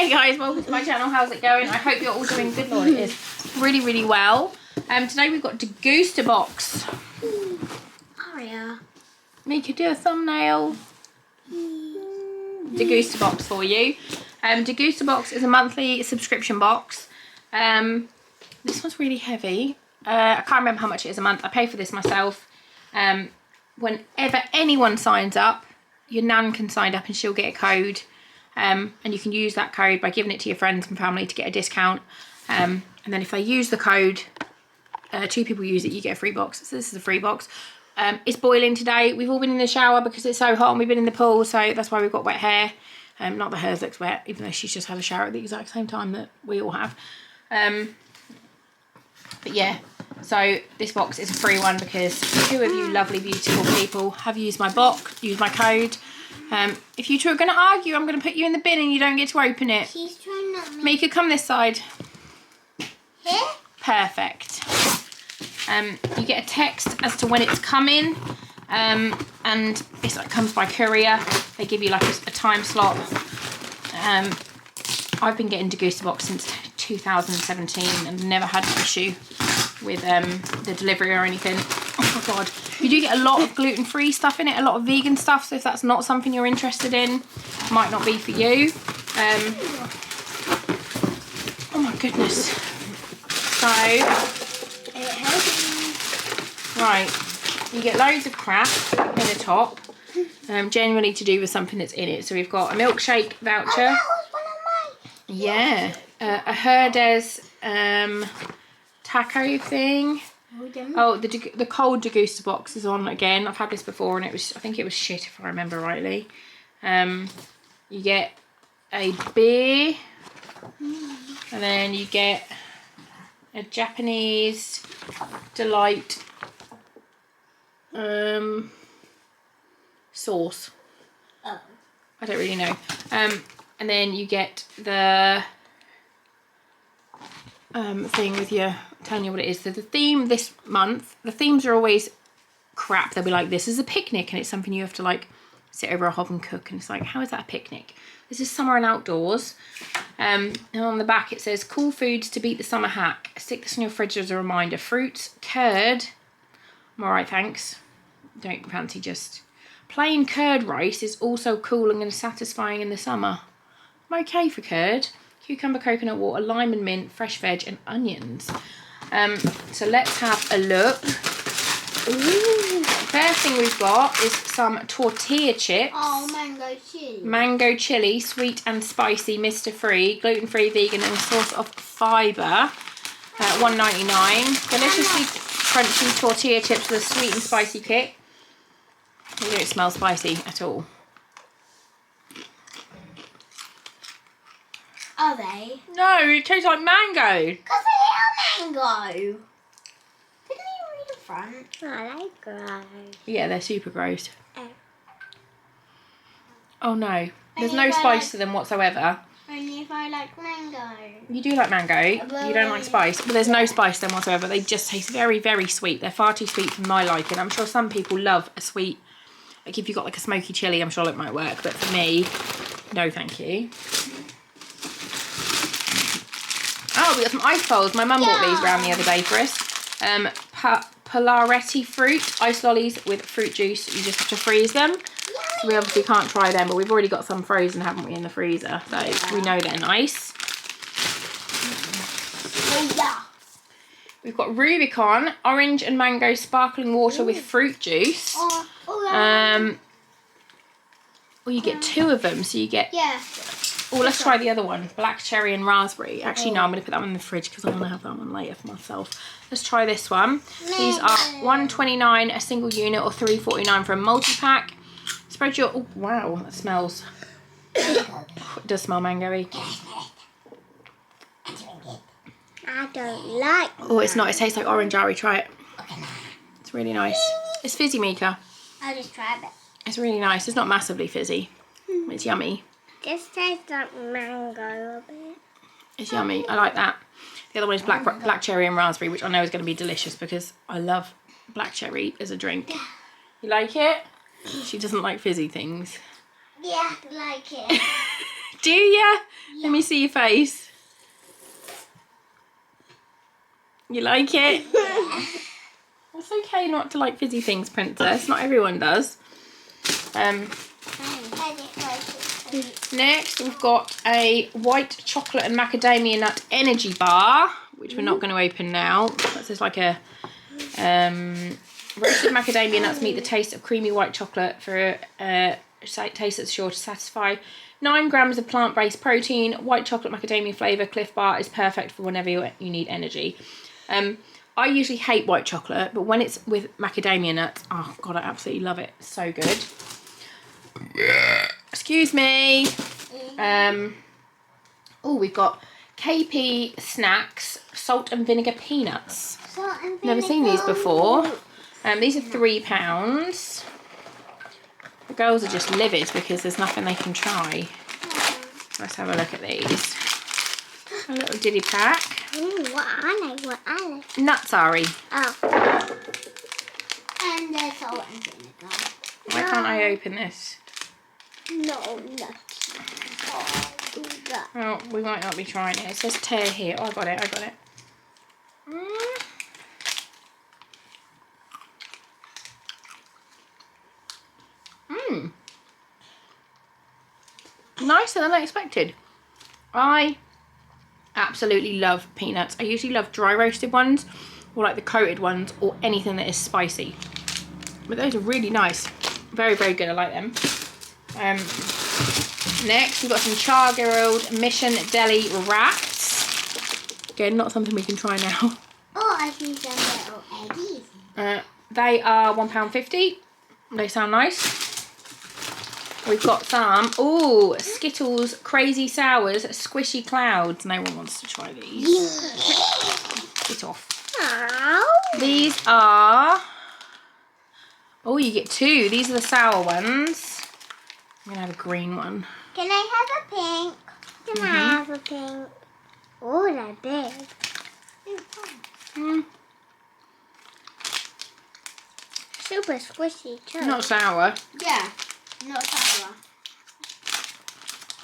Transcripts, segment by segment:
Hey guys, welcome to my channel. How's it going? I hope you're all doing good. Lord, it is really well. Today we've got Degustabox. Aria. Mika, do a thumbnail. Degustabox for you. Degustabox is a monthly subscription box. This one's really heavy. I can't remember how much it is a month. I pay for this myself. Whenever anyone signs up, your nan can sign up and she'll get a code. And you can use that code by giving it to your friends and family to get a discount. And then if they use the code, 2 people use it, you get a free box. So this is a free box. It's boiling today. We've all been in the shower because it's so hot, and we've been in the pool, so that's why we've got wet hair. Not that hers looks wet, even though she's just had a shower at the exact same time that we all have. But yeah, so this box is a free one because 2 of you lovely, beautiful people have used my box, used my code. If you 2 are going to argue, I'm going to put you in the bin and you don't get to open it. She's trying not to. Mika, come this side. Here? Perfect. You get a text as to when it's coming, and it comes by courier. They give you like a time slot. I've been getting Degustabox since 2017 and never had an issue with the delivery or anything. Oh my god, you do get a lot of gluten-free stuff in it, a lot of vegan stuff, so if that's not something you're interested in, it might not be for you. Oh my goodness. So right, you get loads of crap in the top, generally to do with something that's in it. So we've got a milkshake voucher. Oh, that was one of mine. Yeah, a Herdez taco thing. Oh, the cold Degustabox is on again. I've had this before and I think it was shit if I remember rightly. You get a beer, and then you get a Japanese delight sauce. Oh. I don't really know. And then you get the thing with your, telling you what it is. So the theme this month, the themes are always crap. They'll be like, this is a picnic, and it's something you have to like sit over a hob and cook, and it's like, how is that a picnic? This is summer and outdoors. And on the back it says, cool foods to beat the summer hack. Stick this in your fridge as a reminder. Fruits, curd. I'm alright, thanks. Don't fancy just plain curd rice is also cooling and satisfying in the summer. I'm okay for curd. Cucumber, coconut water, lime and mint, fresh veg and onions. So let's have a look. Ooh. First thing we've got is some tortilla chips. Oh, mango chili. Mango chili, sweet and spicy, Mr. Free, gluten-free, vegan and a source of fibre. $1.99. Deliciously crunchy tortilla chips with a sweet and spicy kick. They don't smell spicy at all. Are they? No, it tastes like mango. Because they are mango. Didn't you read the front? I like gross. Yeah, they're super gross. Oh. Oh no, there's no Only if I spice like- to them whatsoever. Only if I like mango. You do like mango, you don't like spice, but there's no spice to them whatsoever. They just taste very sweet. They're far too sweet for my liking. I'm sure some people love a sweet, like if you've got like a smoky chili, I'm sure it might work, but for me, no thank you. Oh, we got some ice poles. My mum bought these round the other day for us. Polaretti fruit, ice lollies with fruit juice. You just have to freeze them. So we obviously can't try them, but we've already got some frozen, haven't we, in the freezer? So we know they're nice. Oh, yeah. We've got Rubicon, orange and mango sparkling water with fruit juice. Well, you get 2 of them, so you get... Yeah. Oh, let's try the other one. Black cherry and raspberry. Actually, no, I'm going to put that one in the fridge because I'm going to have that one later for myself. Let's try this one. These are $1.29 a single unit or $3.49 for a multi-pack. Spread your... Oh, wow, that smells... It does smell mango-y. I don't like. Oh, it's not. It tastes like orange, Ari. Try it. It's really nice. It's fizzy, Mika. I'll just try it. It's really nice. It's not massively fizzy. It's yummy. This tastes like mango a bit. It's yummy. I like that. The other one is black cherry and raspberry, which I know is going to be delicious because I love black cherry as a drink. You like it? She doesn't like fizzy things. Yeah, I like it. Do ya? Yeah. Let me see your face. You like it? Yeah. It's okay not to like fizzy things, Princess. Not everyone does. Next, we've got a white chocolate and macadamia nut energy bar, which we're not going to open now. This is like a roasted macadamia nuts meet the taste of creamy white chocolate for a taste that's sure to satisfy. 9 grams of plant-based protein, white chocolate macadamia flavour. Cliff Bar is perfect for whenever you need energy. I usually hate white chocolate, but when it's with macadamia nuts, oh god, I absolutely love it. It's so good. Excuse me. Oh, we've got KP Snacks salt and vinegar peanuts. Never seen these before. These are £3. The girls are just livid because there's nothing they can try. Let's have a look at these. A little diddy pack. Ooh, what I like. Nuts, Ari. Oh. And there's salt and vinegar. Why can't I open this? No, nuts. Oh, do that. Oh, we might not be trying it. It says tear here. Oh, I got it. Nicer than I expected. I absolutely love peanuts. I usually love dry roasted ones or like the coated ones or anything that is spicy. But those are really nice. Very, very good. I like them. Next, we've got some char grilled Mission Deli wraps. Again, not something we can try now. Oh, I see some little eggies. They are £1.50. They sound nice. We've got some, Skittles Crazy Sours Squishy Clouds. No one wants to try these. Get off. Ow. These are, you get 2. These are the sour ones. I'm going to have a green one. Can I have a pink? Can I have a pink? Oh, they're big. Super squishy too. Not sour. Yeah, not sour.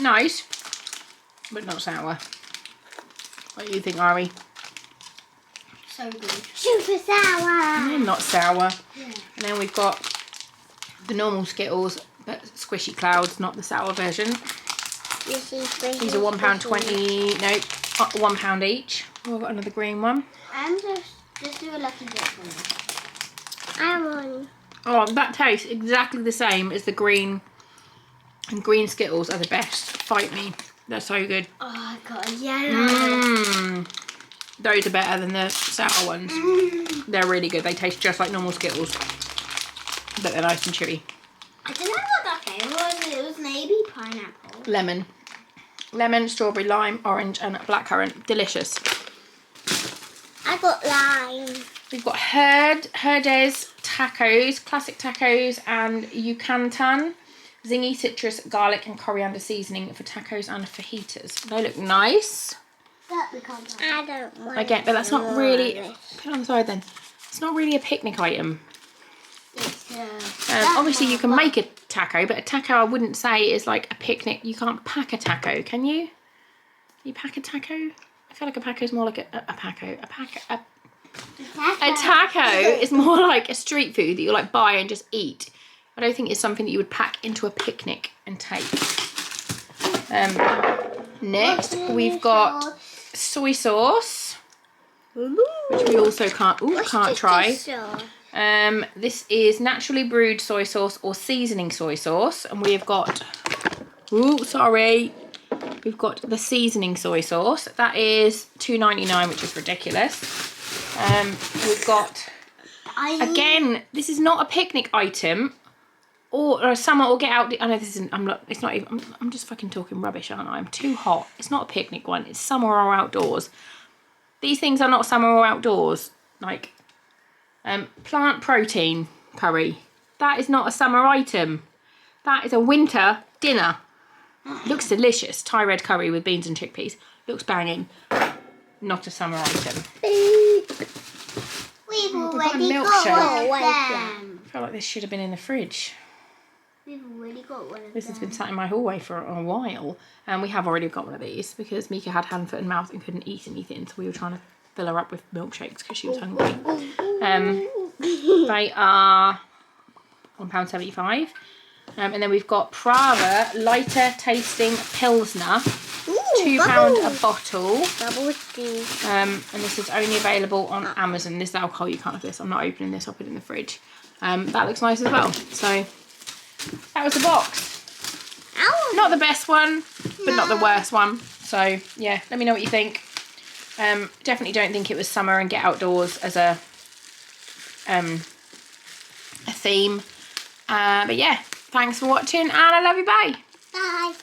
Nice, but not sour. What do you think, Ari? So good. Super sour. They're not sour. Yeah. And then we've got the normal Skittles, but squishy clouds, not the sour version. These are £1.20. No, £1 each. We've got another green one. I'm just do a lucky dip for me. I want. Oh, that tastes exactly the same as the green. And green Skittles are the best. Fight me. They're so good. Oh, I got a yellow. Those are better than the sour ones. They're really good. They taste just like normal Skittles. But they're nice and chewy. I don't know what that flavour was. It was maybe pineapple. Lemon. Lemon, strawberry, lime, orange and blackcurrant. Delicious. I got lime. We've got Herdez tacos, classic tacos and yucatan. Zingy citrus, garlic and coriander seasoning for tacos and fajitas. They look nice. That we can't have. I don't want Again, but that's not really... Put it on the side then. It's not really a picnic item. Obviously you can make a taco, but a taco I wouldn't say is like a picnic. You can't pack a taco, can you? You pack a taco? I feel like a taco is more like a taco is more like a street food that you like buy and just eat. I don't think it's something that you would pack into a picnic and take. Next we've got soy sauce, which we also can't try. This is naturally brewed soy sauce or seasoning soy sauce, and we have got we've got the seasoning soy sauce. That is $2.99, which is ridiculous. We've got, again, this is not a picnic item or summer or get out. I know this isn't, it's not even, I'm just fucking talking rubbish, aren't I? I'm too hot. It's not a picnic one. It's summer or outdoors. These things are not summer or outdoors. Like, plant protein curry. That is not a summer item. That is a winter dinner. Looks delicious. Thai red curry with beans and chickpeas. Looks banging. Not a summer item. We've already got one of them. I feel like this should have been in the fridge. We've already got one of This has been sat in my hallway for a while, and we have already got one of these because Mika had hand, foot and mouth and couldn't eat anything, so we were trying to fill her up with milkshakes because she was hungry. They are £1.75. And then we've got Prava lighter tasting Pilsner, £2 a bottle. Bubbles tea. And this is only available on Amazon. This is alcohol, you can't have this. I'm not opening this, I'll put it in the fridge. That looks nice as well. So that was the box. Not the best one, but not the worst one. So yeah, let me know what you think. Definitely don't think it was summer and get outdoors as a theme. But yeah, thanks for watching and I love you, bye. Bye.